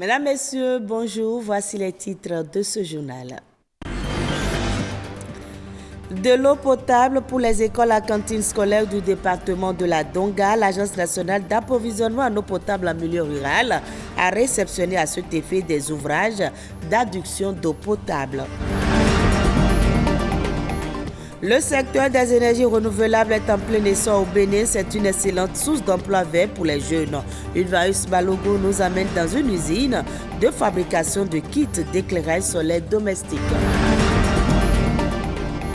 Mesdames, Messieurs, bonjour. Voici les titres de ce journal. De l'eau potable pour les écoles à cantine scolaire du département de la Donga, l'Agence nationale d'approvisionnement en eau potable en milieu rural a réceptionné à cet effet des ouvrages d'adduction d'eau potable. Le secteur des énergies renouvelables est en plein essor au Bénin. C'est une excellente source d'emploi vert pour les jeunes. Ulvaeus Balogun nous amène dans une usine de fabrication de kits d'éclairage solaire domestique.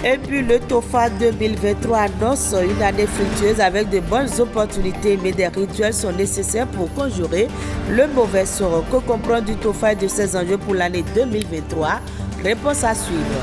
Et puis le TOFA 2023 annonce une année fructueuse avec de bonnes opportunités, mais des rituels sont nécessaires pour conjurer le mauvais sort. Que comprendre du TOFA et de ses enjeux pour l'année 2023? Réponse à suivre.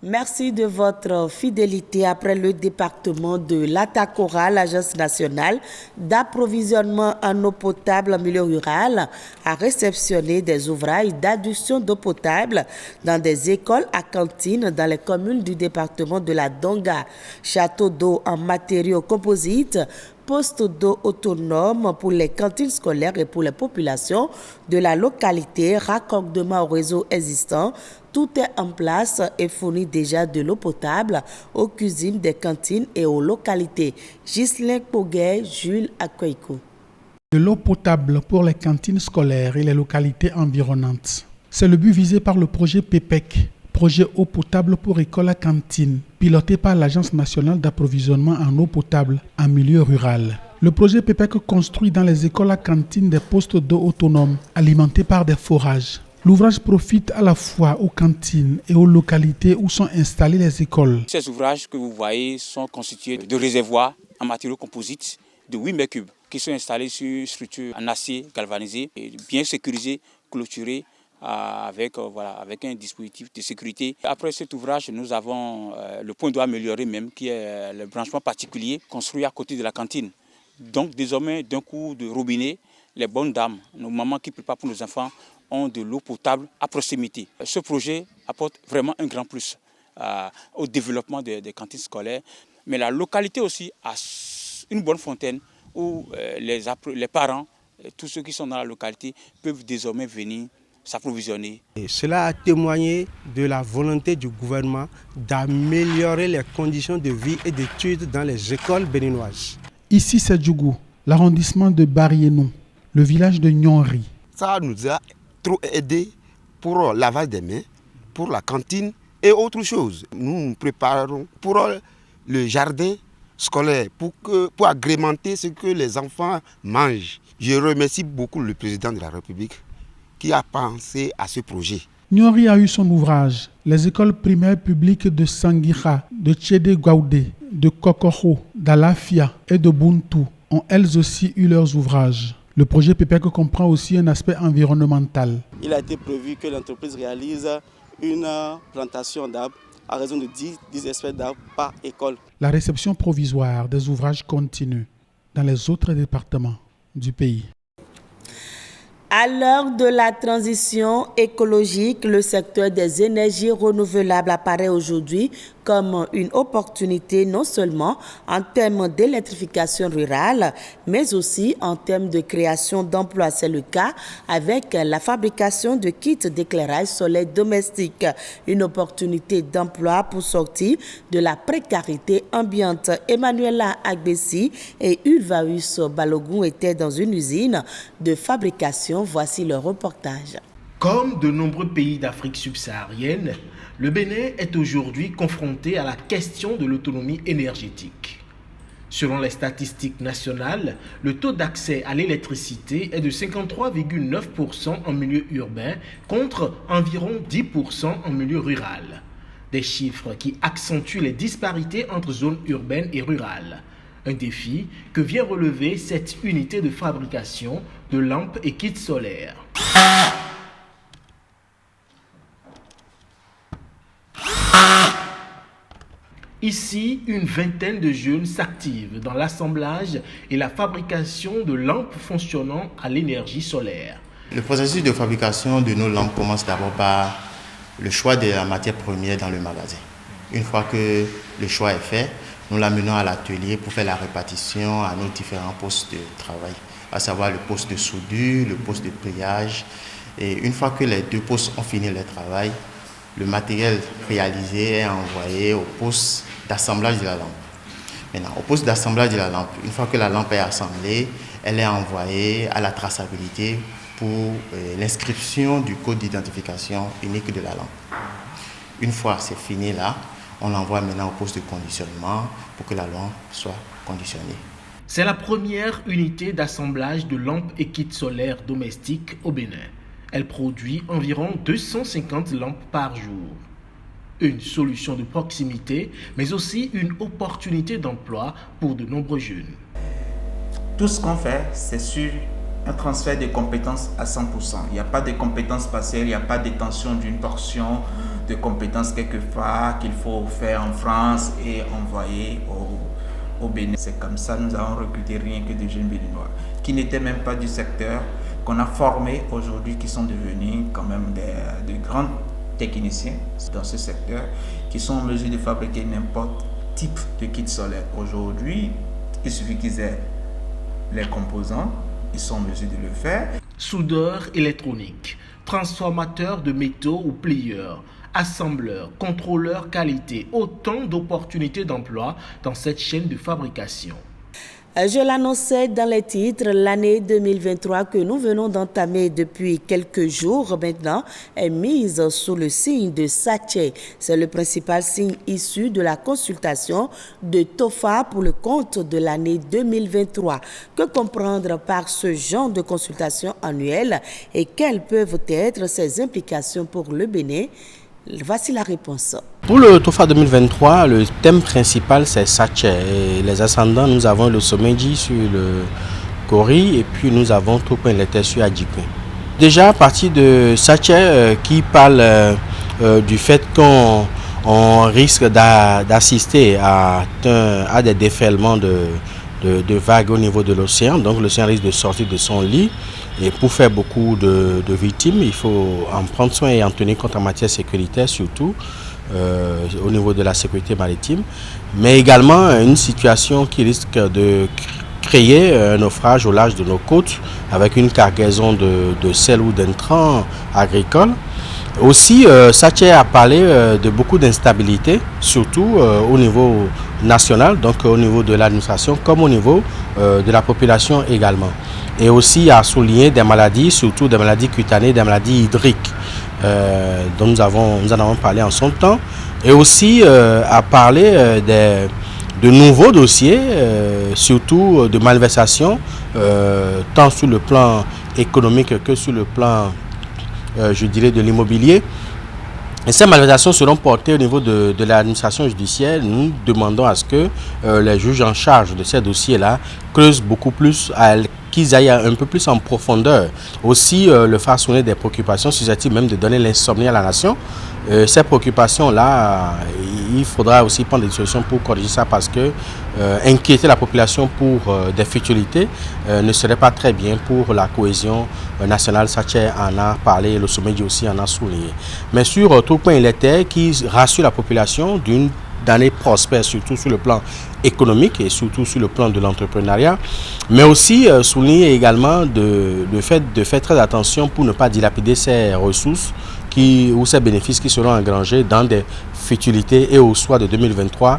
Merci de votre fidélité. Après le département de l'Atakora, l'Agence nationale d'approvisionnement en eau potable en milieu rural a réceptionné des ouvrages d'adduction d'eau potable dans des écoles à cantines dans les communes du département de la Donga. Château d'eau en matériaux composites, poste d'eau autonome pour les cantines scolaires et pour les populations de la localité, raccordement au réseau existant. Tout est en place et fournit déjà de l'eau potable aux cuisines des cantines et aux localités. Ghislain Poguet, Jules Akoiko. De l'eau potable pour les cantines scolaires et les localités environnantes. C'est le but visé par le projet PEPEC, projet eau potable pour écoles à cantines, piloté par l'Agence nationale d'approvisionnement en eau potable en milieu rural. Le projet PEPEC construit dans les écoles à cantines des postes d'eau autonomes alimentés par des forages. L'ouvrage profite à la fois aux cantines et aux localités où sont installées les écoles. Ces ouvrages que vous voyez sont constitués de réservoirs en matériaux composites de 8 mètres cubes qui sont installés sur une structure en acier galvanisé et bien sécurisé, clôturé avec un dispositif de sécurité. Après cet ouvrage, nous avons le point d'eau amélioré même qui est le branchement particulier construit à côté de la cantine. Donc désormais, d'un coup de robinet, les bonnes dames, nos mamans qui préparent pour nos enfants, ont de l'eau potable à proximité. Ce projet apporte vraiment un grand plus au développement des cantines scolaires. Mais la localité aussi a une bonne fontaine où les parents, tous ceux qui sont dans la localité peuvent désormais venir s'approvisionner. Et cela a témoigné de la volonté du gouvernement d'améliorer les conditions de vie et d'études dans les écoles béninoises. Ici, c'est Djougou, l'arrondissement de Barienou, le village de Nyonri. Ça nous a trop aidé pour lavage des mains, pour la cantine et autre chose. Nous nous préparons pour le jardin scolaire, pour agrémenter ce que les enfants mangent. Je remercie beaucoup le président de la République qui a pensé à ce projet. Nyori a eu son ouvrage. Les écoles primaires publiques de Sangira, de Tchédé Gouaoudé, de Kokoro, d'Alafia et de Buntu ont elles aussi eu leurs ouvrages. Le projet PEPEC comprend aussi un aspect environnemental. Il a été prévu que l'entreprise réalise une plantation d'arbres à raison de 10 espèces d'arbres par école. La réception provisoire des ouvrages continue dans les autres départements du pays. À l'heure de la transition écologique, le secteur des énergies renouvelables apparaît aujourd'hui comme une opportunité non seulement en termes d'électrification rurale, mais aussi en termes de création d'emplois. C'est le cas avec la fabrication de kits d'éclairage solaire domestique, une opportunité d'emploi pour sortir de la précarité ambiante. Emmanuela Agbessi et Ulvaeus Balogun étaient dans une usine de fabrication. Voici le reportage. Comme de nombreux pays d'Afrique subsaharienne, le Bénin est aujourd'hui confronté à la question de l'autonomie énergétique. Selon les statistiques nationales, le taux d'accès à l'électricité est de 53,9% en milieu urbain contre environ 10% en milieu rural. Des chiffres qui accentuent les disparités entre zones urbaines et rurales. Un défi que vient relever cette unité de fabrication de lampes et kits solaires. Ici, une vingtaine de jeunes s'activent dans l'assemblage et la fabrication de lampes fonctionnant à l'énergie solaire. Le processus de fabrication de nos lampes commence d'abord par le choix de la matière première dans le magasin. Une fois que le choix est fait, nous l'amenons à l'atelier pour faire la répartition à nos différents postes de travail, à savoir le poste de soudure, le poste de pliage. Et une fois que les deux postes ont fini leur travail, le matériel réalisé est envoyé au poste d'assemblage de la lampe. Maintenant, au poste d'assemblage de la lampe, une fois que la lampe est assemblée, elle est envoyée à la traçabilité pour l'inscription du code d'identification unique de la lampe. Une fois c'est fini là, on l'envoie maintenant au poste de conditionnement pour que la lampe soit conditionnée. C'est la première unité d'assemblage de lampes et kits solaires domestiques au Bénin. Elle produit environ 250 lampes par jour. Une solution de proximité, mais aussi une opportunité d'emploi pour de nombreux jeunes. Tout ce qu'on fait, c'est sur un transfert de compétences à 100%. Il n'y a pas de compétences partielles, il n'y a pas d'étention d'une portion de compétences quelque part qu'il faut faire en France et envoyer au Bénin. C'est comme ça, nous avons recruté rien que des jeunes béninois qui n'étaient même pas du secteur, qu'on a formés aujourd'hui, qui sont devenus quand même de grands techniciens dans ce secteur, qui sont en mesure de fabriquer n'importe quel type de kit solaire. Aujourd'hui, il suffit qu'ils aient les composants, ils sont en mesure de le faire. Soudeur électronique, transformateur de métaux ou plieur, assembleur, contrôleur qualité, autant d'opportunités d'emploi dans cette chaîne de fabrication. Je l'annonçais dans les titres, l'année 2023 que nous venons d'entamer depuis quelques jours maintenant est mise sous le signe de Satché. C'est le principal signe issu de la consultation de TOFA pour le compte de l'année 2023. Que comprendre par ce genre de consultation annuelle et quelles peuvent être ses implications pour le Bénin? Voici la réponse. Pour le TOFA 2023, le thème principal c'est Satché. Et les ascendants, nous avons le Somenji sur le Kori et puis nous avons Topin Lete sur Adjikwe. Déjà à partir de Satché qui parle du fait qu'on risque d'assister à des déferlements de vagues au niveau de l'océan. Donc l'océan risque de sortir de son lit. Et pour faire beaucoup de victimes, il faut en prendre soin et en tenir compte en matière sécuritaire, surtout au niveau de la sécurité maritime. Mais également une situation qui risque de créer un naufrage au large de nos côtes avec une cargaison de sel ou d'intrants agricoles. Aussi, Satché a parlé de beaucoup d'instabilité, surtout au niveau national, donc au niveau de l'administration, comme au niveau de la population également. Et aussi à souligner des maladies, surtout des maladies cutanées, des maladies hydriques, dont nous en avons parlé en son temps. Et aussi à parler de nouveaux dossiers, surtout de malversations, tant sur le plan économique que sur le plan, je dirais, de l'immobilier. Et ces malversations seront portées au niveau de l'administration judiciaire. Nous demandons à ce que les juges en charge de ces dossiers-là creusent beaucoup plus, qu'ils aillent un peu plus en profondeur. Aussi, le faire sonner des préoccupations susceptibles même de donner l'insomnie à la nation. Ces préoccupations-là, il faudra aussi prendre des solutions pour corriger ça parce que inquiéter la population pour des futilités ne serait pas très bien pour la cohésion nationale. Satché en a parlé, le sommet aussi en a souligné. Mais sur tout point, il était qui rassure la population d'une année prospère, surtout sur le plan économique et surtout sur le plan de l'entrepreneuriat, mais aussi souligner également le fait de faire très attention pour ne pas dilapider ces ressources ou ces bénéfices qui seront engrangés dans des futilités et au soir de 2023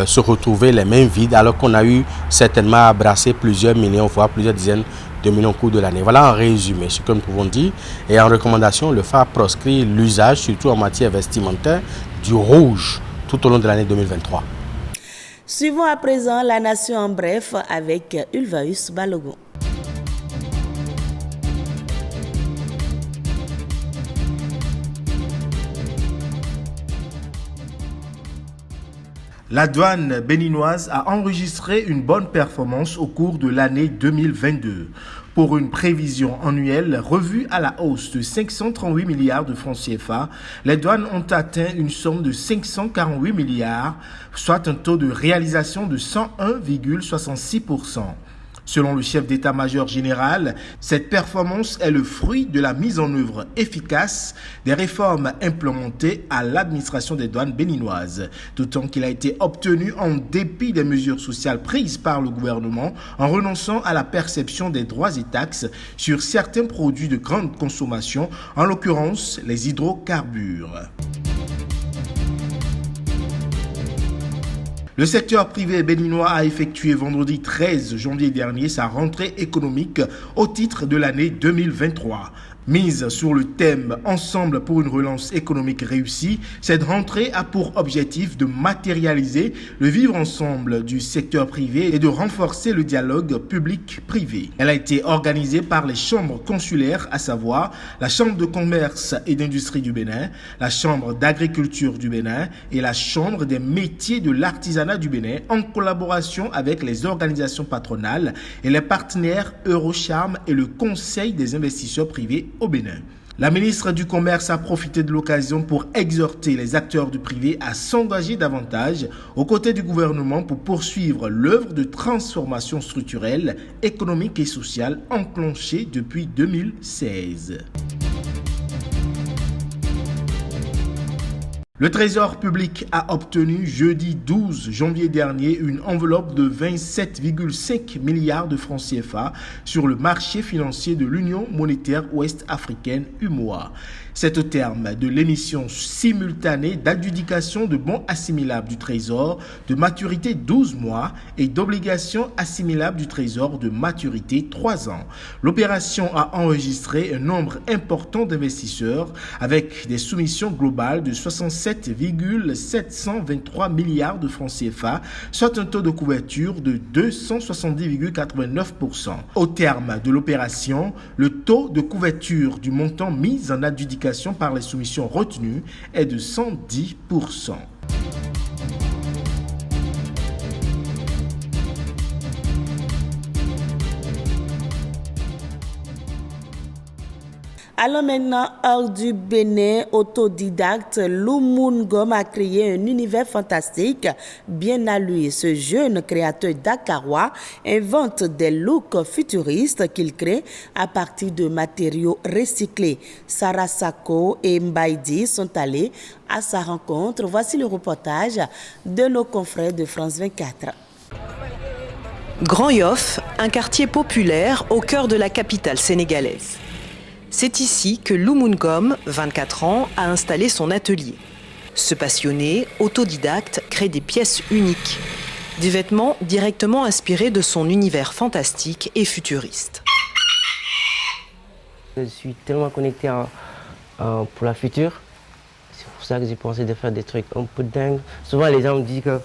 se retrouver les mains vides alors qu'on a eu certainement à brasser plusieurs millions, voire plusieurs dizaines de millions au cours de l'année. Voilà en résumé ce que nous pouvons dire. Et en recommandation, le phare proscrit l'usage, surtout en matière vestimentaire, du rouge tout au long de l'année 2023. Suivons à présent la nation en bref avec Ulvaeus Balogun. La douane béninoise a enregistré une bonne performance au cours de l'année 2022. Pour une prévision annuelle revue à la hausse de 538 milliards de francs CFA, les douanes ont atteint une somme de 548 milliards, soit un taux de réalisation de 101,66%. Selon le chef d'état-major général, cette performance est le fruit de la mise en œuvre efficace des réformes implémentées à l'administration des douanes béninoises, d'autant qu'il a été obtenu en dépit des mesures sociales prises par le gouvernement en renonçant à la perception des droits et taxes sur certains produits de grande consommation, en l'occurrence les hydrocarbures. Le secteur privé béninois a effectué vendredi 13 janvier dernier sa rentrée économique au titre de l'année 2023. Mise sur le thème « Ensemble pour une relance économique réussie », cette rentrée a pour objectif de matérialiser le vivre ensemble du secteur privé et de renforcer le dialogue public-privé. Elle a été organisée par les chambres consulaires, à savoir la Chambre de commerce et d'industrie du Bénin, la Chambre d'agriculture du Bénin et la Chambre des métiers de l'artisanat du Bénin, en collaboration avec les organisations patronales et les partenaires Eurocharm et le Conseil des investisseurs privés au Bénin. La ministre du Commerce a profité de l'occasion pour exhorter les acteurs du privé à s'engager davantage aux côtés du gouvernement pour poursuivre l'œuvre de transformation structurelle, économique et sociale enclenchée depuis 2016. Le Trésor public a obtenu jeudi 12 janvier dernier une enveloppe de 27,5 milliards de francs CFA sur le marché financier de l'Union monétaire ouest-africaine UMOA. C'est au terme de l'émission simultanée d'adjudication de bons assimilables du Trésor de maturité 12 mois et d'obligations assimilables du Trésor de maturité 3 ans. L'opération a enregistré un nombre important d'investisseurs avec des soumissions globales de 67,723 milliards de francs CFA, soit un taux de couverture de 270,89%. Au terme de l'opération, le taux de couverture du montant mis en adjudication par les soumissions retenues est de 110%. Alors maintenant, hors du Bénin, autodidacte, Loumou Ngom a créé un univers fantastique bien à lui. Ce jeune créateur dakarois invente des looks futuristes qu'il crée à partir de matériaux recyclés. Sarah Sako et Mbaïdi sont allés à sa rencontre. Voici le reportage de nos confrères de France 24. Grand Yoff, un quartier populaire au cœur de la capitale sénégalaise. C'est ici que Loumou Ngom, 24 ans, a installé son atelier. Ce passionné, autodidacte, crée des pièces uniques. Des vêtements directement inspirés de son univers fantastique et futuriste. Je suis tellement connecté pour la future. C'est pour ça que j'ai pensé de faire des trucs un peu dingues. Souvent les gens me disent que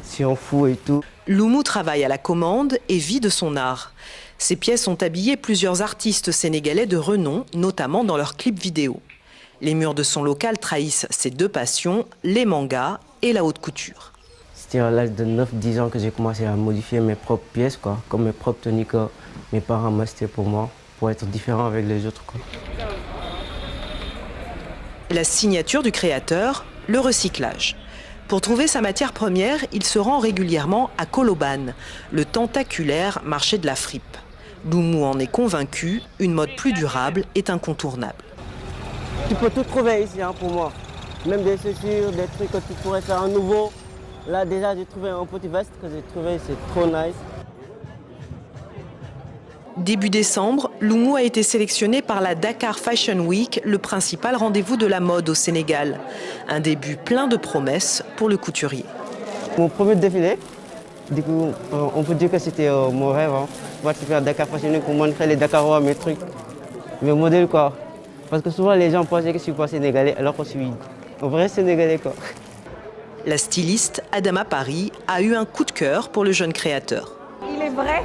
c'est un fou et tout. Loumou travaille à la commande et vit de son art. Ces pièces ont habillé plusieurs artistes sénégalais de renom, notamment dans leurs clips vidéo. Les murs de son local trahissent ses deux passions, les mangas et la haute couture. C'était à l'âge de 9-10 ans que j'ai commencé à modifier mes propres pièces, comme mes propres tenues que mes parents m'achetaient pour moi, pour être différent avec les autres. La signature du créateur, le recyclage. Pour trouver sa matière première, il se rend régulièrement à Colobane, le tentaculaire marché de la fripe. Loumou en est convaincu, une mode plus durable est incontournable. Tu peux tout trouver ici pour moi. Même des chaussures, des trucs que tu pourrais faire à nouveau. Là déjà j'ai trouvé un petit veste que j'ai trouvé, c'est trop nice. Début décembre, Loumou a été sélectionné par la Dakar Fashion Week, le principal rendez-vous de la mode au Sénégal. Un début plein de promesses pour le couturier. Mon premier défilé, du coup, on peut dire que c'était mon rêve. Participer à Dakar Fashion Week pour montrer les Dakarois, mes trucs, mes modèles quoi. Parce que souvent les gens pensaient que je suis pas sénégalais alors que je suis un vrai sénégalais quoi. La styliste Adama Paris a eu un coup de cœur pour le jeune créateur. Il est vrai,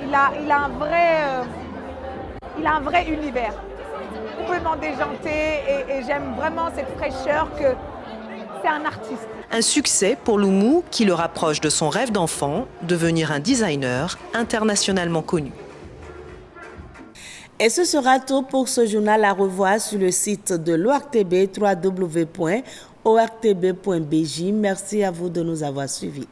il a un vrai univers, complètement déjanté et j'aime vraiment cette fraîcheur que c'est un artiste. Un succès pour Loumou qui le rapproche de son rêve d'enfant, devenir un designer internationalement connu. Et ce sera tout pour ce journal à revoir sur le site de l'ORTB, www.ortb.bj. Merci à vous de nous avoir suivis.